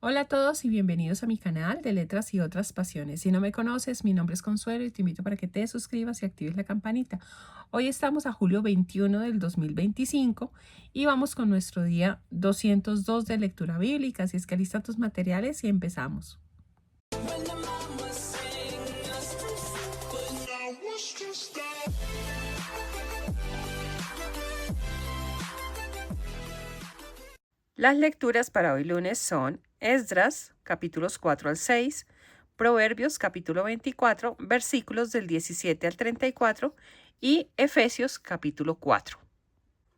Hola a todos y bienvenidos a mi canal de Letras y otras pasiones. Si no me conoces, mi nombre es Consuelo y te invito para que te suscribas y actives la campanita. Hoy estamos a julio 21 del 2025 y vamos con nuestro día 202 de lectura bíblica. Así es que alista tus materiales y empezamos. Las lecturas para hoy lunes son Esdras, capítulos 4 al 6, Proverbios, capítulo 24, versículos del 17 al 34 y Efesios, capítulo 4.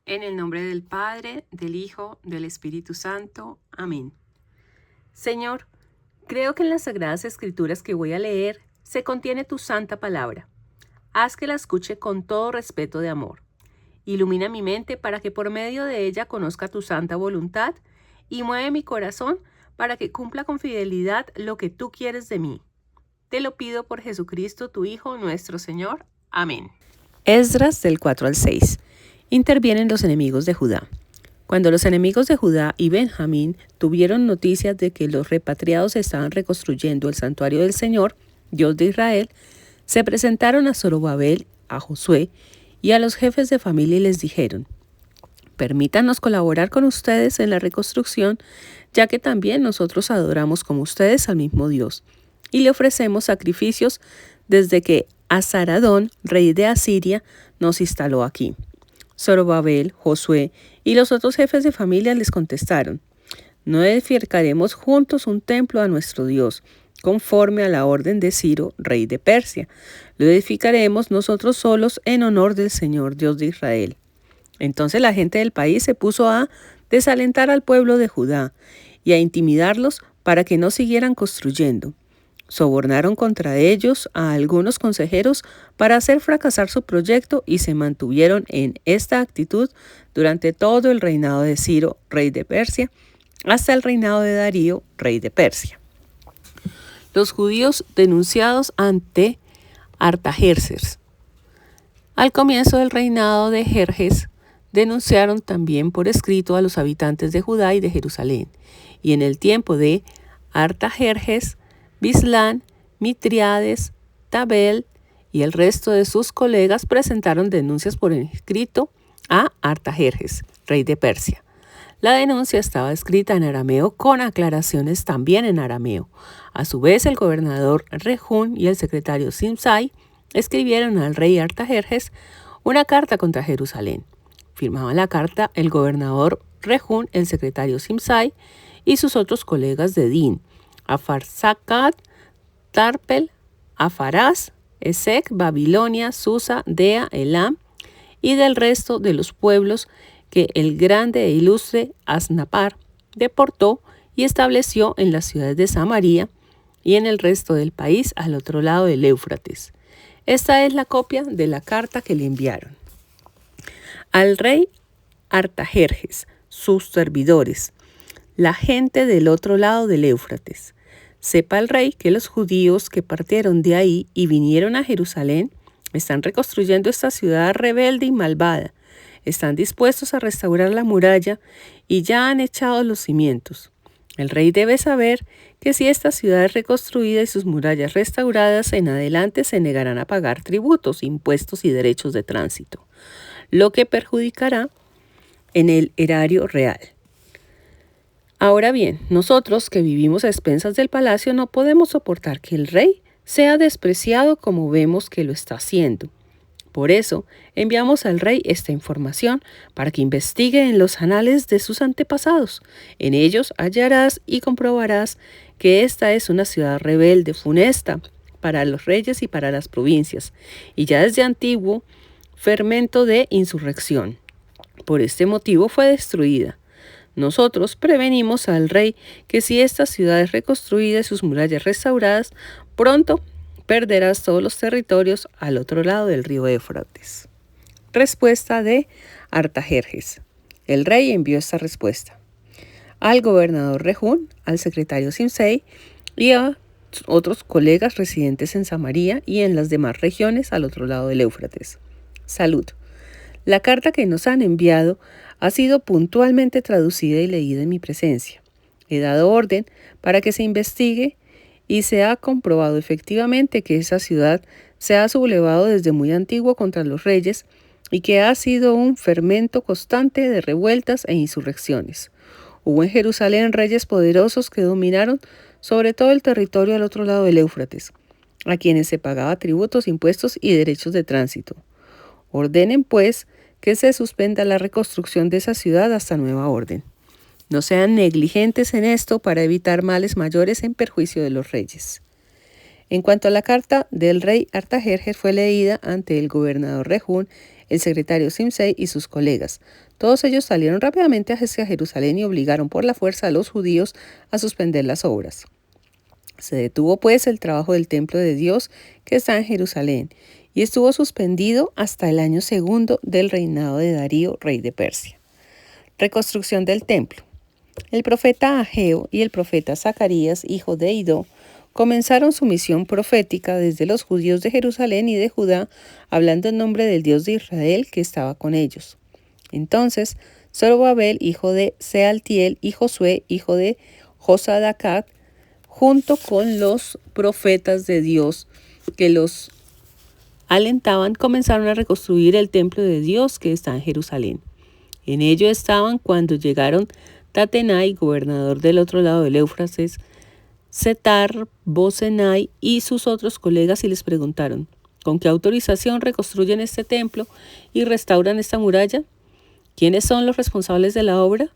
En el nombre del Padre, del Hijo, del Espíritu Santo. Amén. Señor, creo que en las Sagradas Escrituras que voy a leer se contiene tu santa palabra. Haz que la escuche con todo respeto de amor. Ilumina mi mente para que por medio de ella conozca tu santa voluntad y mueve mi corazón para que cumpla con fidelidad lo que tú quieres de mí. Te lo pido por Jesucristo, tu Hijo, nuestro Señor. Amén. Esdras del 4 al 6. Intervienen los enemigos de Judá. Cuando los enemigos de Judá y Benjamín tuvieron noticias de que los repatriados estaban reconstruyendo el santuario del Señor, Dios de Israel, se presentaron a Zorobabel, a Josué y a los jefes de familia y les dijeron: permítanos colaborar con ustedes en la reconstrucción, ya que también nosotros adoramos como ustedes al mismo Dios, y le ofrecemos sacrificios desde que Azaradón, rey de Asiria, nos instaló aquí. Zorobabel, Josué y los otros jefes de familia les contestaron: no edificaremos juntos un templo a nuestro Dios, conforme a la orden de Ciro, rey de Persia. Lo edificaremos nosotros solos en honor del Señor Dios de Israel. Entonces la gente del país se puso a desalentar al pueblo de Judá y a intimidarlos para que no siguieran construyendo. Sobornaron contra ellos a algunos consejeros para hacer fracasar su proyecto y se mantuvieron en esta actitud durante todo el reinado de Ciro, rey de Persia, hasta el reinado de Darío, rey de Persia. Los judíos denunciados ante Artajerjes. Al comienzo del reinado de Jerjes, denunciaron también por escrito a los habitantes de Judá y de Jerusalén. Y en el tiempo de Artajerjes, Bislán, Mitriades, Tabel y el resto de sus colegas presentaron denuncias por escrito a Artajerjes, rey de Persia. La denuncia estaba escrita en arameo con aclaraciones también en arameo. A su vez, el gobernador Rejún y el secretario Simsai escribieron al rey Artajerjes una carta contra Jerusalén. Firmaban la carta el gobernador Rejún, el secretario Simsai y sus otros colegas de Din, Afarsacat, Tarpel, Afaraz, Esec, Babilonia, Susa, Dea, Elam y del resto de los pueblos que el grande e ilustre Asnapar deportó y estableció en las ciudades de Samaria y en el resto del país al otro lado del Éufrates. Esta es la copia de la carta que le enviaron. Al rey Artajerjes, sus servidores, la gente del otro lado del Éufrates. Sepa el rey que los judíos que partieron de ahí y vinieron a Jerusalén están reconstruyendo esta ciudad rebelde y malvada. Están dispuestos a restaurar la muralla y ya han echado los cimientos. El rey debe saber que si esta ciudad es reconstruida y sus murallas restauradas, en adelante se negarán a pagar tributos, impuestos y derechos de tránsito, lo que perjudicará en el erario real. Ahora bien, nosotros que vivimos a expensas del palacio no podemos soportar que el rey sea despreciado como vemos que lo está haciendo. Por eso, enviamos al rey esta información para que investigue en los anales de sus antepasados. En ellos hallarás y comprobarás que esta es una ciudad rebelde, funesta para los reyes y para las provincias, y ya desde antiguo fermento de insurrección. Por este motivo fue destruida. Nosotros prevenimos al rey que si esta ciudad es reconstruida y sus murallas restauradas, pronto perderás todos los territorios al otro lado del río Éufrates. Respuesta de Artajerjes. El rey envió esta respuesta al gobernador Rejún, al secretario Simsei y a otros colegas residentes en Samaria y en las demás regiones al otro lado del Éufrates. Salud. La carta que nos han enviado ha sido puntualmente traducida y leída en mi presencia. He dado orden para que se investigue y se ha comprobado efectivamente que esa ciudad se ha sublevado desde muy antiguo contra los reyes y que ha sido un fermento constante de revueltas e insurrecciones. Hubo en Jerusalén reyes poderosos que dominaron sobre todo el territorio al otro lado del Éufrates, a quienes se pagaba tributos, impuestos y derechos de tránsito. Ordenen, pues, que se suspenda la reconstrucción de esa ciudad hasta nueva orden. No sean negligentes en esto para evitar males mayores en perjuicio de los reyes. En cuanto a la carta del rey Artajerjes, fue leída ante el gobernador Rehún, el secretario Simsei y sus colegas. Todos ellos salieron rápidamente hacia Jerusalén y obligaron por la fuerza a los judíos a suspender las obras. Se detuvo pues el trabajo del templo de Dios que está en Jerusalén y estuvo suspendido hasta el año segundo del reinado de Darío, rey de Persia. Reconstrucción del templo. El profeta Ageo y el profeta Zacarías, hijo de Idó, comenzaron su misión profética desde los judíos de Jerusalén y de Judá, hablando en nombre del Dios de Israel que estaba con ellos. Entonces, Zorobabel, hijo de Sealtiel, y Josué, hijo de Josadacat, junto con los profetas de Dios que los alentaban, comenzaron a reconstruir el templo de Dios que está en Jerusalén. En ello estaban cuando llegaron Tatenai, gobernador del otro lado del Éufrates, Setar, Bozenai y sus otros colegas y les preguntaron, ¿con qué autorización reconstruyen este templo y restauran esta muralla? ¿Quiénes son los responsables de la obra?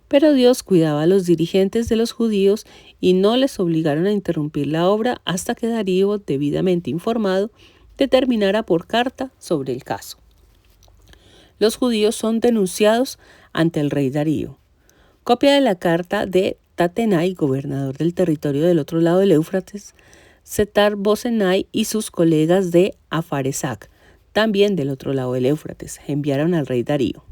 Pero Dios cuidaba a los dirigentes de los judíos y no les obligaron a interrumpir la obra hasta que Darío, debidamente informado, determinara por carta sobre el caso. Los judíos son denunciados ante el rey Darío. Copia de la carta de Tatenai, gobernador del territorio del otro lado del Éufrates, Setar Bozenai y sus colegas de Afaresac, también del otro lado del Éufrates, enviaron al rey Darío.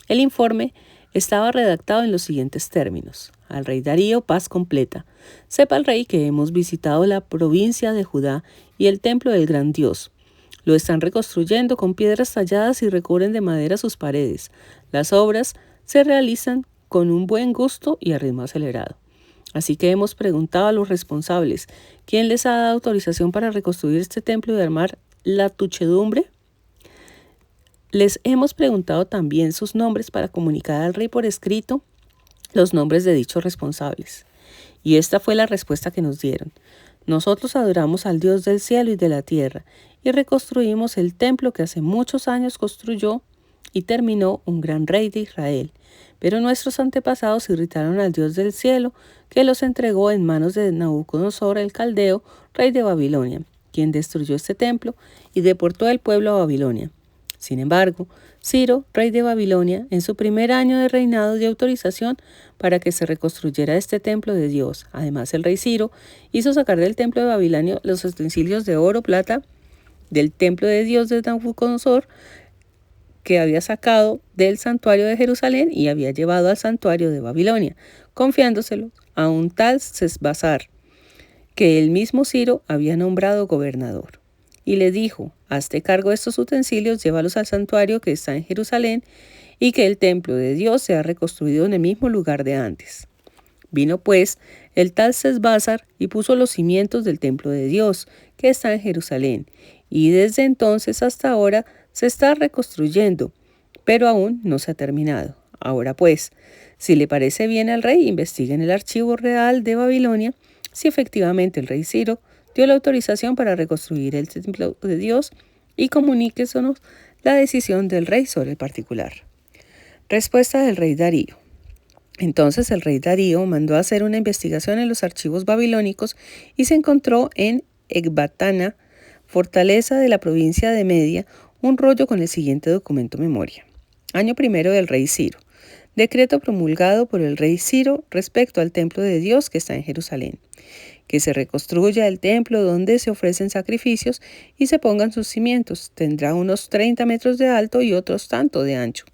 El informe estaba redactado en los siguientes términos. Al rey Darío, paz completa. Sepa el rey que hemos visitado la provincia de Judá y el templo del gran Dios. Lo están reconstruyendo con piedras talladas y recubren de madera sus paredes. Las obras se realizan con un buen gusto y a ritmo acelerado. Así que hemos preguntado a los responsables, ¿quién les ha dado autorización para reconstruir este templo y armar la tuchedumbre? Les hemos preguntado también sus nombres para comunicar al rey por escrito los nombres de dichos responsables. Y esta fue la respuesta que nos dieron. Nosotros adoramos al Dios del cielo y de la tierra y reconstruimos el templo que hace muchos años construyó y terminó un gran rey de Israel. Pero nuestros antepasados irritaron al Dios del cielo, que los entregó en manos de Nabucodonosor el caldeo, rey de Babilonia, quien destruyó este templo y deportó al pueblo a Babilonia. Sin embargo, Ciro, rey de Babilonia, en su primer año de reinado dio autorización para que se reconstruyera este templo de Dios. Además, el rey Ciro hizo sacar del templo de Babilonia los utensilios de oro, plata, del templo de Dios de Nabucodonosor, que había sacado del santuario de Jerusalén y había llevado al santuario de Babilonia, confiándoselo a un tal Sesbazar, que el mismo Ciro había nombrado gobernador. Y le dijo, hazte cargo de estos utensilios, llévalos al santuario que está en Jerusalén, y que el templo de Dios sea reconstruido en el mismo lugar de antes. Vino pues el tal Sesbazar y puso los cimientos del templo de Dios, que está en Jerusalén, y desde entonces hasta ahora se está reconstruyendo, pero aún no se ha terminado. Ahora pues, si le parece bien al rey, investigue en el archivo real de Babilonia si efectivamente el rey Ciro dio la autorización para reconstruir el templo de Dios y comuníquenos la decisión del rey sobre el particular. Respuesta del rey Darío. Entonces el rey Darío mandó a hacer una investigación en los archivos babilónicos y se encontró en Ecbatana, fortaleza de la provincia de Media, un rollo con el siguiente documento memoria. Año primero del rey Ciro. Decreto promulgado por el rey Ciro respecto al templo de Dios que está en Jerusalén. Que se reconstruya el templo donde se ofrecen sacrificios y se pongan sus cimientos. Tendrá unos 30 metros de alto y otros tanto de ancho.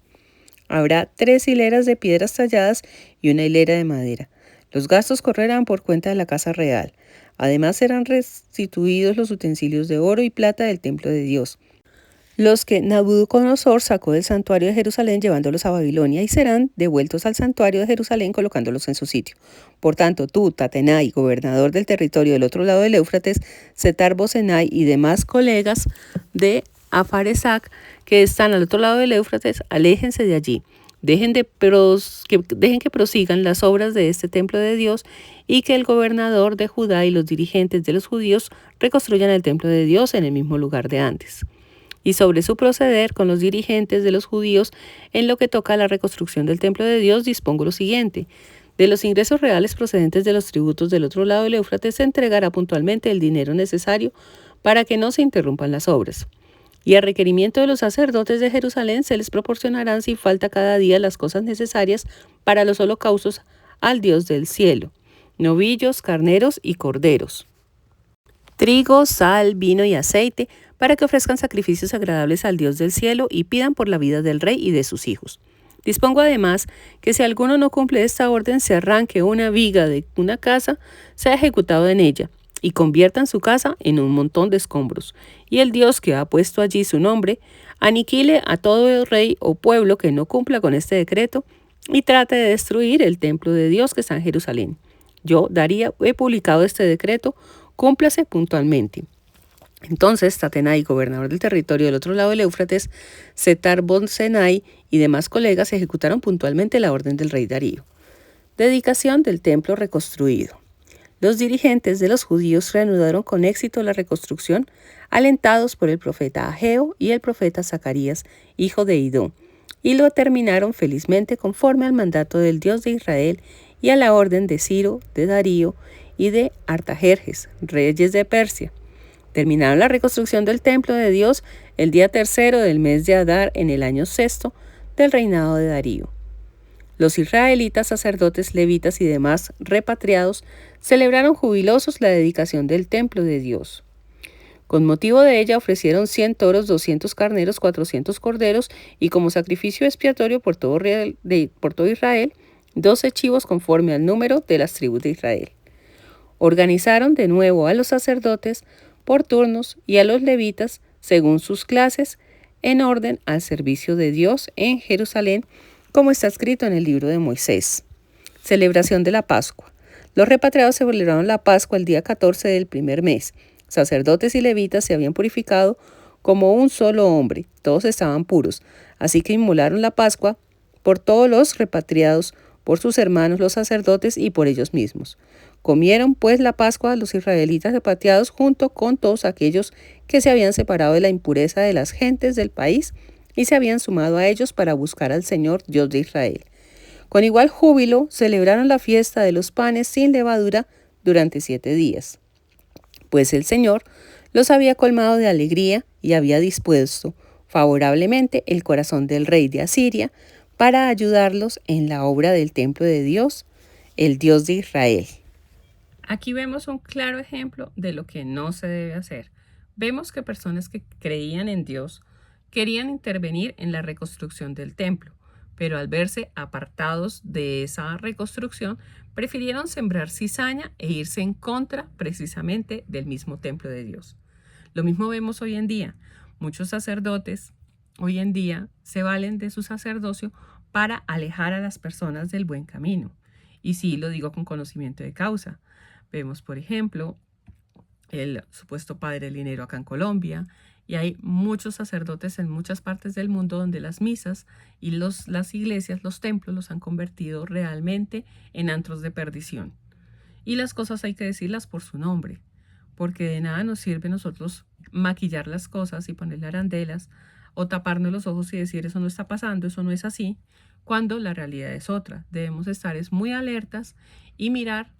Habrá 3 hileras de piedras talladas y una hilera de madera. Los gastos correrán por cuenta de la casa real. Además serán restituidos los utensilios de oro y plata del templo de Dios. los que Nabucodonosor sacó del santuario de Jerusalén llevándolos a Babilonia y serán devueltos al santuario de Jerusalén colocándolos en su sitio. Por tanto, tú, Tatenai, gobernador del territorio del otro lado del Éufrates, Setar-Bozenai y demás colegas de Afaresac que están al otro lado del Éufrates, aléjense de allí. Dejen que prosigan las obras de este templo de Dios y que el gobernador de Judá y los dirigentes de los judíos reconstruyan el templo de Dios en el mismo lugar de antes. Y sobre su proceder con los dirigentes de los judíos en lo que toca a la reconstrucción del templo de Dios, dispongo lo siguiente. De los ingresos reales procedentes de los tributos del otro lado del Éufrates se entregará puntualmente el dinero necesario para que no se interrumpan las obras. Y a requerimiento de los sacerdotes de Jerusalén se les proporcionarán sin falta cada día las cosas necesarias para los holocaustos al Dios del cielo, novillos, carneros y corderos, trigo, sal, vino y aceite, para que ofrezcan sacrificios agradables al Dios del cielo y pidan por la vida del rey y de sus hijos. Dispongo además que si alguno no cumple esta orden, se arranque una viga de una casa, sea ejecutado en ella, y conviertan su casa en un montón de escombros. Y el Dios que ha puesto allí su nombre, aniquile a todo rey o pueblo que no cumpla con este decreto y trate de destruir el templo de Dios que está en Jerusalén. Yo, Daría, he publicado este decreto, cúmplase puntualmente. Entonces Tatenai, gobernador del territorio del otro lado del Éufrates, Setar-Bozenai y demás colegas ejecutaron puntualmente la orden del rey Darío. Dedicación del templo reconstruido. Los dirigentes de los judíos reanudaron con éxito la reconstrucción, alentados por el profeta Ageo y el profeta Zacarías, hijo de Idó, y lo terminaron felizmente conforme al mandato del Dios de Israel y a la orden de Ciro, de Darío y de Artajerjes, reyes de Persia. Terminaron la reconstrucción del templo de Dios el día 3 del mes de Adar en el año 6 del reinado de Darío. Los israelitas, sacerdotes, levitas y demás repatriados celebraron jubilosos la dedicación del templo de Dios. Con motivo de ella ofrecieron 100 toros, 200 carneros, 400 corderos y como sacrificio expiatorio por todo Israel, 12 chivos conforme al número de las tribus de Israel. Organizaron de nuevo a los sacerdotes por turnos y a los levitas según sus clases en orden al servicio de Dios en Jerusalén, como está escrito en el libro de Moisés. Celebración de la Pascua. Los repatriados celebraron la Pascua el día 14 del primer mes. Sacerdotes y levitas se habían purificado como un solo hombre, todos estaban puros, así que inmolaron la Pascua por todos los repatriados, por sus hermanos los sacerdotes y por ellos mismos. Comieron pues la Pascua los israelitas repatriados junto con todos aquellos que se habían separado de la impureza de las gentes del país y se habían sumado a ellos para buscar al Señor Dios de Israel. Con igual júbilo celebraron la fiesta de los panes sin levadura durante 7 días, pues el Señor los había colmado de alegría y había dispuesto favorablemente el corazón del rey de Asiria para ayudarlos en la obra del templo de Dios, el Dios de Israel. Aquí vemos un claro ejemplo de lo que no se debe hacer. Vemos que personas que creían en Dios querían intervenir en la reconstrucción del templo, pero al verse apartados de esa reconstrucción, prefirieron sembrar cizaña e irse en contra precisamente del mismo templo de Dios. Lo mismo vemos hoy en día. Muchos sacerdotes hoy en día se valen de su sacerdocio para alejar a las personas del buen camino. Y sí, lo digo con conocimiento de causa. Vemos, por ejemplo, el supuesto padre Linero acá en Colombia, y hay muchos sacerdotes en muchas partes del mundo donde las misas y las iglesias, los templos, los han convertido realmente en antros de perdición. Y las cosas hay que decirlas por su nombre, porque de nada nos sirve nosotros maquillar las cosas y ponerle arandelas o taparnos los ojos y decir eso no está pasando, eso no es así, cuando la realidad es otra. Debemos estar muy alertas y mirar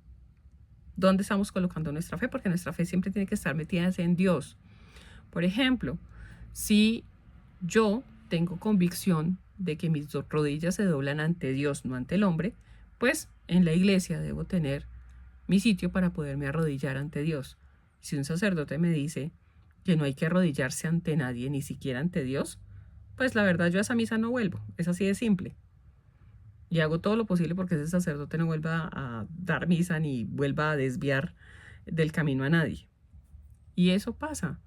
dónde estamos colocando nuestra fe, porque nuestra fe siempre tiene que estar metida en Dios. Por ejemplo, si yo tengo convicción de que mis rodillas se doblan ante Dios, no ante el hombre, pues en la iglesia debo tener mi sitio para poderme arrodillar ante Dios. Si un sacerdote me dice que no hay que arrodillarse ante nadie, ni siquiera ante Dios, pues la verdad yo a esa misa no vuelvo. Es así de simple. Y hago todo lo posible porque ese sacerdote no vuelva a dar misa ni vuelva a desviar del camino a nadie. Y eso pasa,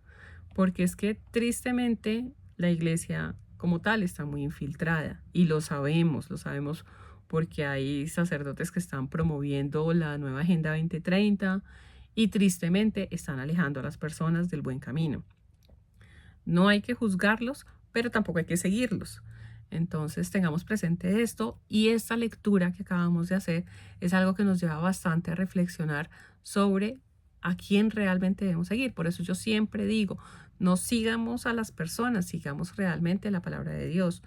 porque es que tristemente la iglesia como tal está muy infiltrada y lo sabemos porque hay sacerdotes que están promoviendo la nueva Agenda 2030 y tristemente están alejando a las personas del buen camino. No hay que juzgarlos, pero tampoco hay que seguirlos. Entonces tengamos presente esto y esta lectura que acabamos de hacer es algo que nos lleva bastante a reflexionar sobre a quién realmente debemos seguir. Por eso yo siempre digo, no sigamos a las personas, sigamos realmente la palabra de Dios.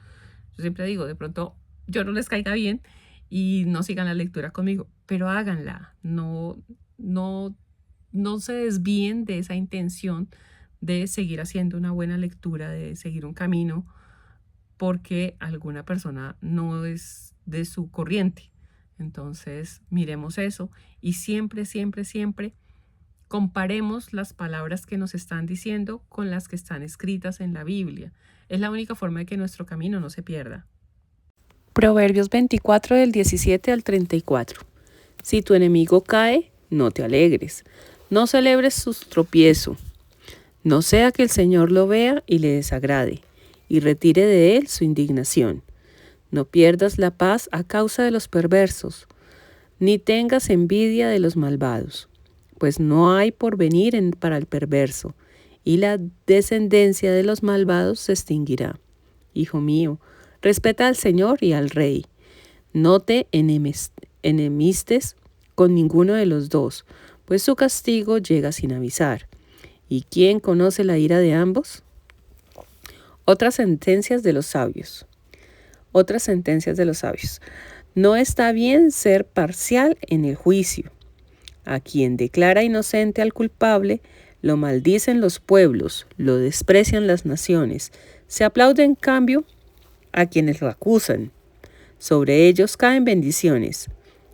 Yo siempre digo, de pronto yo no les caiga bien y no sigan la lectura conmigo, pero háganla, no se desvíen de esa intención de seguir haciendo una buena lectura, de seguir un camino, porque alguna persona no es de su corriente. Entonces, miremos eso y siempre, siempre, siempre comparemos las palabras que nos están diciendo con las que están escritas en la Biblia. Es la única forma de que nuestro camino no se pierda. Proverbios 24 del 17 al 34. Si tu enemigo cae, no te alegres, no celebres su tropiezo. No sea que el Señor lo vea y le desagrade, y retire de él su indignación. No pierdas la paz a causa de los perversos, ni tengas envidia de los malvados, pues no hay porvenir para el perverso, y la descendencia de los malvados se extinguirá. Hijo mío, respeta al Señor y al Rey. No te enemistes con ninguno de los dos, pues su castigo llega sin avisar. ¿Y quién conoce la ira de ambos? Otras sentencias de los sabios. No está bien ser parcial en el juicio. A quien declara inocente al culpable, lo maldicen los pueblos, lo desprecian las naciones. Se aplaude en cambio a quienes lo acusan. Sobre ellos caen bendiciones.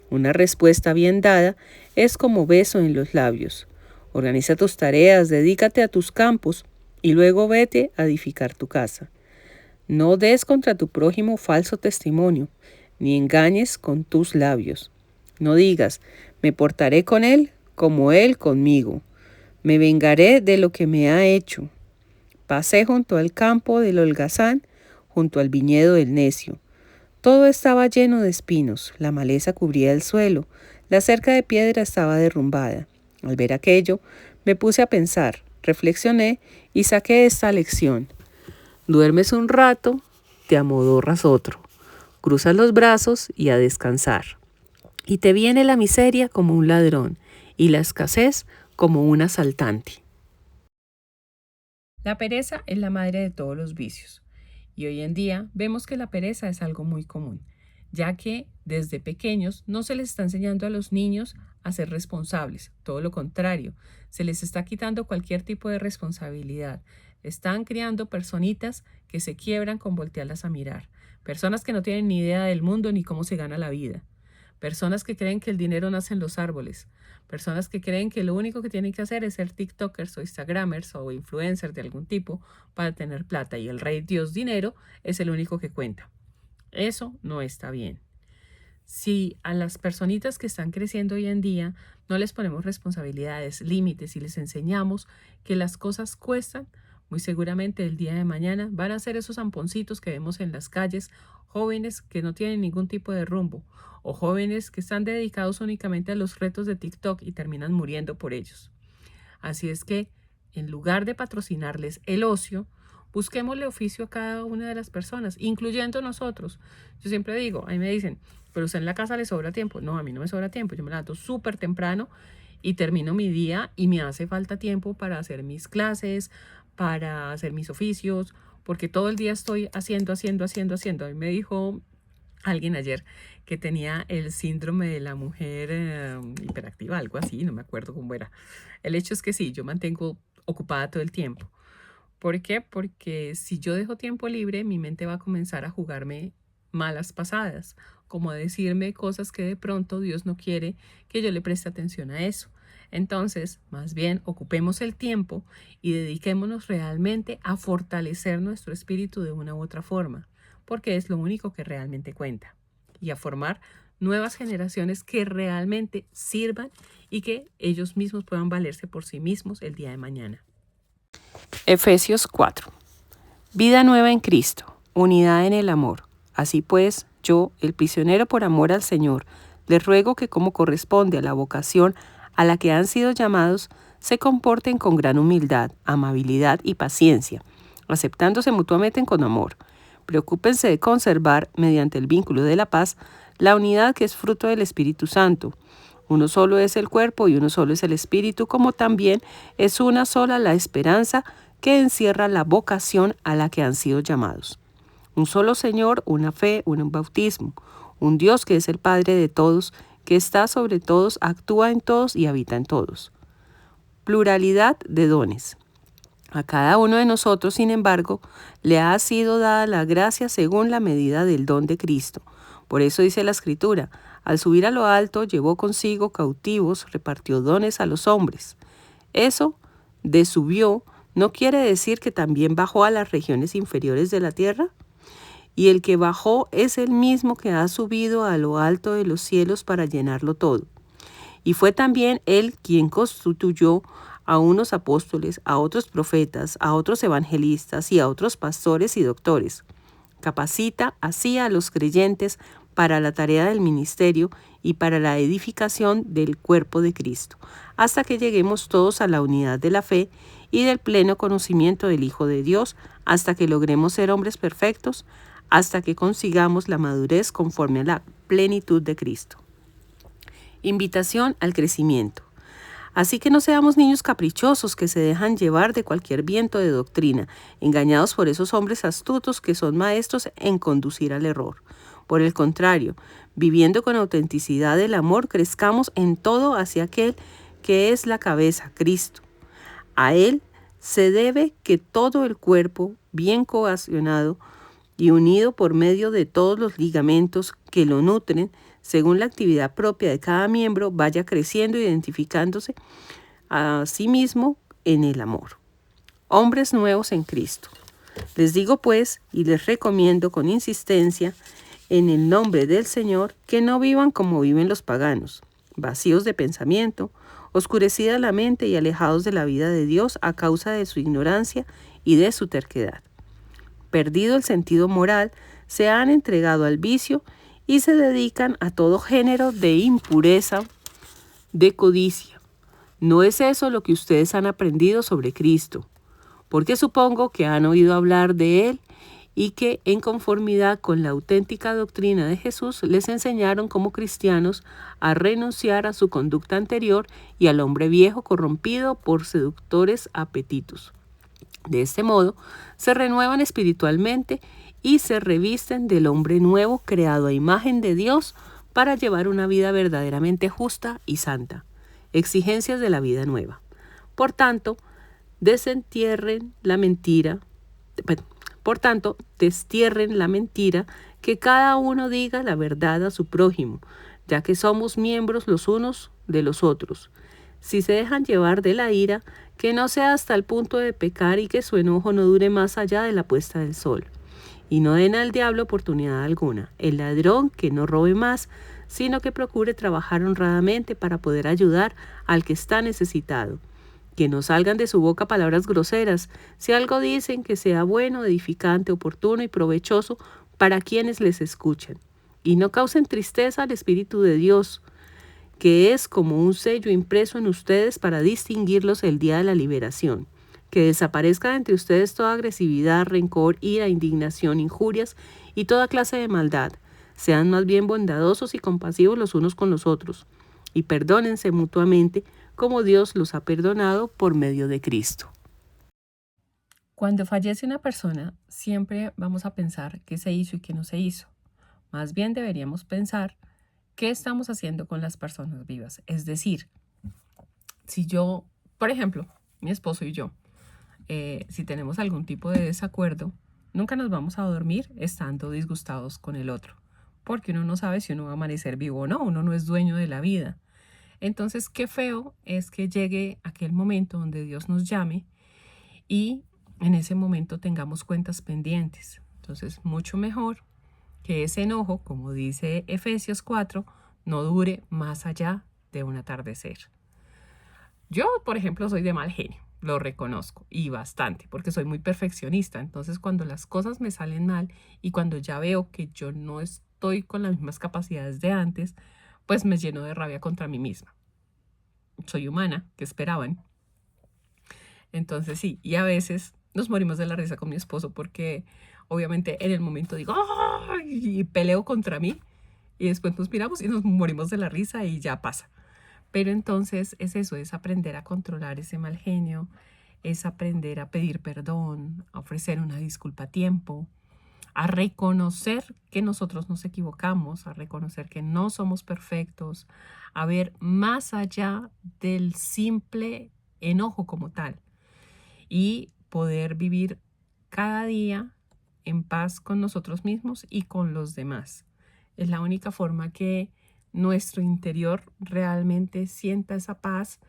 Una respuesta bien dada es como beso en los labios. Organiza tus tareas, dedícate a tus campos y luego vete a edificar tu casa. No des contra tu prójimo falso testimonio, ni engañes con tus labios. No digas, me portaré con él como él conmigo. Me vengaré de lo que me ha hecho. Pasé junto al campo del holgazán, junto al viñedo del necio. Todo estaba lleno de espinos, la maleza cubría el suelo, la cerca de piedra estaba derrumbada. Al ver aquello, me puse a pensar, reflexioné y saqué esta lección. Duermes un rato, te amodorras otro, cruzas los brazos y a descansar. Y te viene la miseria como un ladrón y la escasez como un asaltante. La pereza es la madre de todos los vicios. Y hoy en día vemos que la pereza es algo muy común, ya que desde pequeños no se les está enseñando a los niños a ser responsables, todo lo contrario, se les está quitando cualquier tipo de responsabilidad. Están criando personitas que se quiebran con voltearlas a mirar, personas que no tienen ni idea del mundo ni cómo se gana la vida, personas que creen que el dinero nace en los árboles, personas que creen que lo único que tienen que hacer es ser TikTokers o Instagramers o influencers de algún tipo para tener plata y el rey Dios dinero es el único que cuenta. Eso no está bien. Si a las personitas que están creciendo hoy en día no les ponemos responsabilidades, límites y les enseñamos que las cosas cuestan, muy seguramente el día de mañana van a ser esos zamponcitos que vemos en las calles, jóvenes que no tienen ningún tipo de rumbo o jóvenes que están dedicados únicamente a los retos de TikTok y terminan muriendo por ellos. Así es que, en lugar de patrocinarles el ocio, busquémosle oficio a cada una de las personas, incluyendo nosotros. Yo siempre digo, a mí me dicen, pero usted en la casa le sobra tiempo. No, a mí no me sobra tiempo. Yo me levanto súper temprano y termino mi día y me hace falta tiempo para hacer mis clases, para hacer mis oficios, porque todo el día estoy haciendo. A mí me dijo alguien ayer que tenía el síndrome de la mujer hiperactiva, algo así, no me acuerdo cómo era. El hecho es que sí, yo mantengo ocupada todo el tiempo. ¿Por qué? Porque si yo dejo tiempo libre, mi mente va a comenzar a jugarme malas pasadas, como a decirme cosas que de pronto Dios no quiere que yo le preste atención a eso. Entonces, más bien, ocupemos el tiempo y dediquémonos realmente a fortalecer nuestro espíritu de una u otra forma, porque es lo único que realmente cuenta, y a formar nuevas generaciones que realmente sirvan y que ellos mismos puedan valerse por sí mismos el día de mañana. Efesios 4. Vida nueva en Cristo, unidad en el amor. Así pues, yo, el prisionero por amor al Señor, les ruego que como corresponde a la vocación a la que han sido llamados, se comporten con gran humildad, amabilidad y paciencia, aceptándose mutuamente con amor. Preocúpense de conservar, mediante el vínculo de la paz, la unidad que es fruto del Espíritu Santo. Uno solo es el cuerpo y uno solo es el Espíritu, como también es una sola la esperanza que encierra la vocación a la que han sido llamados. Un solo Señor, una fe, un bautismo, un Dios que es el Padre de todos, que está sobre todos, actúa en todos y habita en todos. Pluralidad de dones. A cada uno de nosotros, sin embargo, le ha sido dada la gracia según la medida del don de Cristo. Por eso dice la Escritura, al subir a lo alto, llevó consigo cautivos, repartió dones a los hombres. Eso de subió no quiere decir que también bajó a las regiones inferiores de la tierra. Y el que bajó es el mismo que ha subido a lo alto de los cielos para llenarlo todo. Y fue también él quien constituyó a unos apóstoles, a otros profetas, a otros evangelistas y a otros pastores y doctores. Capacita así a los creyentes para la tarea del ministerio y para la edificación del cuerpo de Cristo, hasta que lleguemos todos a la unidad de la fe y del pleno conocimiento del Hijo de Dios, hasta que logremos ser hombres perfectos, hasta que consigamos la madurez conforme a la plenitud de Cristo. Invitación al crecimiento. Así que no seamos niños caprichosos que se dejan llevar de cualquier viento de doctrina, engañados por esos hombres astutos que son maestros en conducir al error. Por el contrario, viviendo con autenticidad el amor, crezcamos en todo hacia aquel que es la cabeza, Cristo. A Él se debe que todo el cuerpo, bien cohesionado y unido por medio de todos los ligamentos que lo nutren, según la actividad propia de cada miembro, vaya creciendo e identificándose a sí mismo en el amor. Hombres nuevos en Cristo. Les digo pues, y les recomiendo con insistencia, en el nombre del Señor, que no vivan como viven los paganos, vacíos de pensamiento, oscurecida la mente y alejados de la vida de Dios a causa de su ignorancia y de su terquedad. Perdido el sentido moral, se han entregado al vicio y se dedican a todo género de impureza, de codicia. ¿No es eso lo que ustedes han aprendido sobre Cristo? Porque supongo que han oído hablar de Él y que, en conformidad con la auténtica doctrina de Jesús, les enseñaron como cristianos a renunciar a su conducta anterior y al hombre viejo corrompido por seductores apetitos. De este modo, se renuevan espiritualmente y se revisten del hombre nuevo creado a imagen de Dios para llevar una vida verdaderamente justa y santa. Exigencias de la vida nueva. Por tanto, destierren la mentira que cada uno diga la verdad a su prójimo, ya que somos miembros los unos de los otros. Si se dejan llevar de la ira, que no sea hasta el punto de pecar y que su enojo no dure más allá de la puesta del sol. Y no den al diablo oportunidad alguna. El ladrón que no robe más, sino que procure trabajar honradamente para poder ayudar al que está necesitado. Que no salgan de su boca palabras groseras. Si algo dicen, que sea bueno, edificante, oportuno y provechoso para quienes les escuchan. Y no causen tristeza al Espíritu de Dios, que es como un sello impreso en ustedes para distinguirlos el día de la liberación. Que desaparezca de entre ustedes toda agresividad, rencor, ira, indignación, injurias y toda clase de maldad. Sean más bien bondadosos y compasivos los unos con los otros, y perdónense mutuamente, como Dios los ha perdonado por medio de Cristo. Cuando fallece una persona, siempre vamos a pensar qué se hizo y qué no se hizo. Más bien deberíamos pensar qué estamos haciendo con las personas vivas. Es decir, si yo, por ejemplo, mi esposo y yo, si tenemos algún tipo de desacuerdo, nunca nos vamos a dormir estando disgustados con el otro, porque uno no sabe si uno va a amanecer vivo o no, uno no es dueño de la vida. Entonces, qué feo es que llegue aquel momento donde Dios nos llame y en ese momento tengamos cuentas pendientes. Entonces, mucho mejor que ese enojo, como dice Efesios 4, no dure más allá de un atardecer. Yo, por ejemplo, soy de mal genio. lo reconozco y bastante, porque soy muy perfeccionista. Entonces, cuando las cosas me salen mal y cuando ya veo que yo no estoy con las mismas capacidades de antes, pues me lleno de rabia contra mí misma. Soy humana, ¿qué esperaban? Entonces sí, y a veces nos morimos de la risa con mi esposo porque obviamente en el momento digo ¡ay! Y peleo contra mí y después nos miramos y nos morimos de la risa y ya pasa. Pero entonces es eso, es aprender a controlar ese mal genio, es aprender a pedir perdón, a ofrecer una disculpa a tiempo, a reconocer que nosotros nos equivocamos, a reconocer que no somos perfectos, a ver más allá del simple enojo como tal y poder vivir cada día en paz con nosotros mismos y con los demás. Es la única forma que nuestro interior realmente sienta esa paz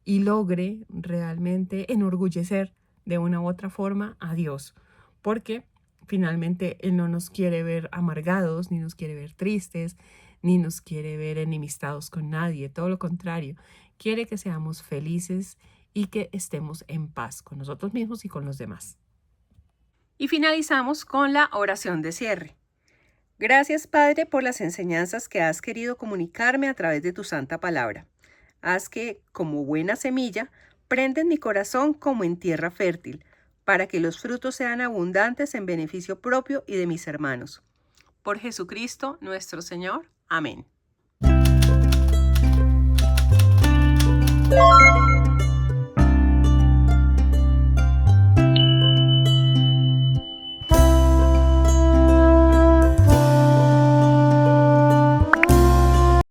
y logre realmente enorgullecer de una u otra forma a Dios, porque finalmente Él no nos quiere ver amargados, ni nos quiere ver tristes, ni nos quiere ver enemistados con nadie, todo lo contrario, quiere que seamos felices y que estemos en paz con nosotros mismos y con los demás. Y finalizamos con la oración de cierre. Gracias, Padre, por las enseñanzas que has querido comunicarme a través de tu santa palabra. Haz que, como buena semilla, prenda en mi corazón como en tierra fértil, para que los frutos sean abundantes en beneficio propio y de mis hermanos. Por Jesucristo nuestro Señor. Amén.